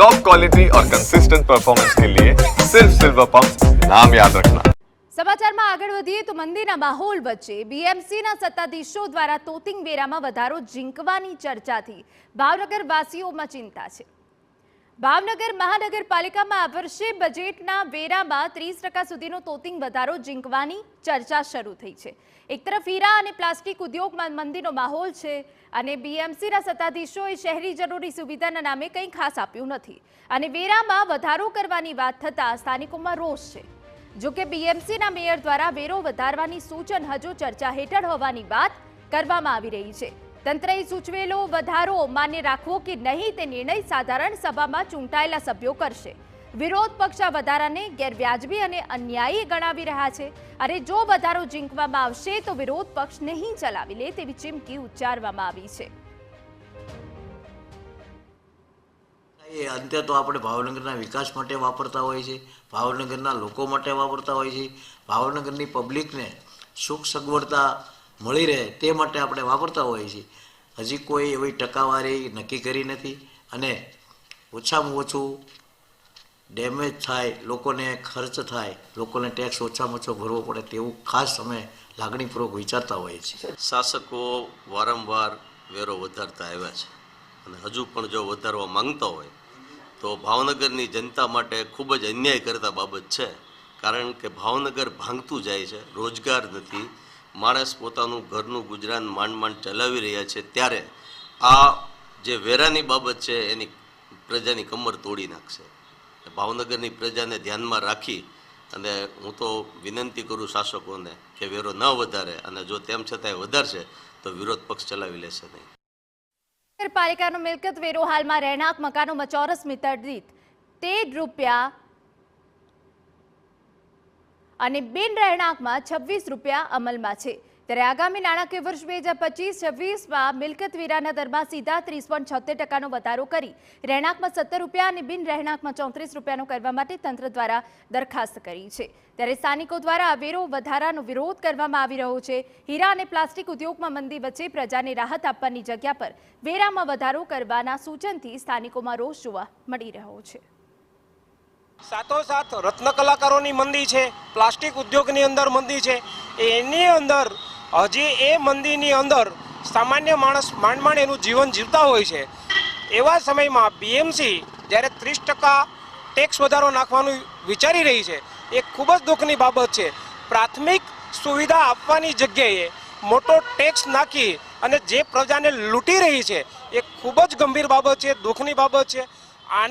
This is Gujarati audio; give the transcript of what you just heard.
टॉप क्वालिटी और कंसिस्टेंट परफॉर्मेंस के लिए सिर्फ सिल्वर पंप नाम याद रखना। સમાચારમાં આગળ વધીએ તો મંદીના માહોલ વચ્ચે બીએમસીના સત્તાધીશો દ્વારા તોતિંગ વેરામાં વધારો ઝીંકવાની ચર્ચાથી ભાવનગર વાસીઓમાં ચિંતા છે। ભાવનગર મહાનગરપાલિકામાં આ વર્ષે બજેટના વેરામાં 30% સુધીનો તોતિંગ વધારો ઝીંકવાની ચર્ચા શરૂ થઈ છે। એક તરફ હીરા અને પ્લાસ્ટિક ઉદ્યોગમાં મંદીનો માહોલ છે અને બીએમસીના સત્તાધીશોએ શહેરી જરૂરી સુવિધાના નામે કંઈ ખાસ આપ્યું નથી અને વેરામાં વધારો કરવાની વાત થતાં સ્થાનિકોમાં રોષ છે। જો કે બીએમસીના મેયર દ્વારા વેરો વધારવાની સૂચન હજુ ચર્ચા હેઠળ હોવાની વાત કરવામાં આવી રહી છે। તંત્રએ સૂચવેલો વધારો માન્ય રાખવો કે નહીં તે નિર્ણય સાધારણ સભામાં ચૂંટાયેલા સભ્યો કરશે। વિરોધ પક્ષ આ વધારાને ગેરવ્યાજબી અને અન્યાયી ગણાવી રહ્યા છે અને જો વધારો ઝીંકવામાં આવશે તો વિરોધ પક્ષ નહીં ચલાવી લે તેવી ચીમકી ઉચ્ચારવામાં આવી છે। અંતે તો આપણે ભાવનગરના વિકાસ માટે વાપરતા હોય છે, ભાવનગરના લોકો માટે વાપરતા હોય છે, ભાવનગરની પબ્લિકને સુખ સગવડતા મળી રહે તે માટે આપણે વાપરતા હોઈએ છીએ। હજી કોઈ એવી ટકાવારી નક્કી કરી નથી અને ઓછામાં ઓછું ડેમેજ થાય, લોકોને ખર્ચ થાય, લોકોને ટેક્સ ઓછામાં ઓછો ભરવો પડે તેવું ખાસ અમે લાગણીપૂર્વક વિચારતા હોઈએ છીએ। શાસકો વારંવાર વેરો વધારતા આવ્યા છે અને હજુ પણ જો વધારવા માંગતા હોય તો ભાવનગરની જનતા માટે ખૂબ જ અન્યાય કરતા બાબત છે। કારણ કે ભાવનગર ભાંગતું જાય છે, રોજગાર નથી, માણસ પોતાનું ઘરનું ગુજરાન માંડ માંડ ચલાવી રહ્યા છે, ત્યારે આ જે વેરાની બાબત છે એની પ્રજાની કમર તોડી નાખશે। ભાવનગરની પ્રજાને ધ્યાનમાં રાખી અને હું તો વિનંતી કરું શાસકોને કે વેરો ન વધારે અને જો તેમ છતાંય વધારશે તો વિરોધ પક્ષ ચલાવી લેશે નહીં। નગરપાલિકાનો મિલકત વેરો હાલમાં રહેણાંક મકાનોમાં ચોરસ મીટર દીઠ 13 રૂપિયા અને બિન રહેણાંકમાં 26 રૂપિયા અમલમાં છે। ત્યારે આગામી નાણાકીય વર્ષ 2025-26માં મિલકત વેરાના દરમાં સીધા 30.76% વધારો કરી રહેણાંકમાં 17 રૂપિયા અને બિન રહેણાંકમાં 34 રૂપિયાનો કરવા માટે તંત્ર દ્વારા દરખાસ્ત કરી છે। ત્યારે સ્થાનિકો દ્વારા આ વેરો વધારાનો વિરોધ કરવામાં આવી રહ્યો છે। હીરા અને પ્લાસ્ટિક ઉદ્યોગમાં મંદી વચ્ચે પ્રજાને રાહત આપવાની જગ્યા પર વેરામાં વધારો કરવાના સૂચનથી સ્થાનિકોમાં રોષ જોવા મળી રહ્યો છે। સાથોસાથ રત્ન કલાકારોની મંદી છે, પ્લાસ્ટિક ઉદ્યોગની અંદર મંદી છે, એની અંદર હજી એ મંદીની અંદર સામાન્ય માણસ માંડ માંડ એનું જીવન જીવતા હોય છે। એવા સમયમાં બીએમસી જ્યારે 30% ટેક્સ વધારો નાખવાનું વિચારી રહી છે એ ખૂબ જ દુઃખની બાબત છે। પ્રાથમિક સુવિધા આપવાની જગ્યાએ મોટો ટેક્સ નાખી અને જે પ્રજાને લૂંટી રહી છે એ ખૂબ જ ગંભીર બાબત છે, દુઃખની બાબત છે।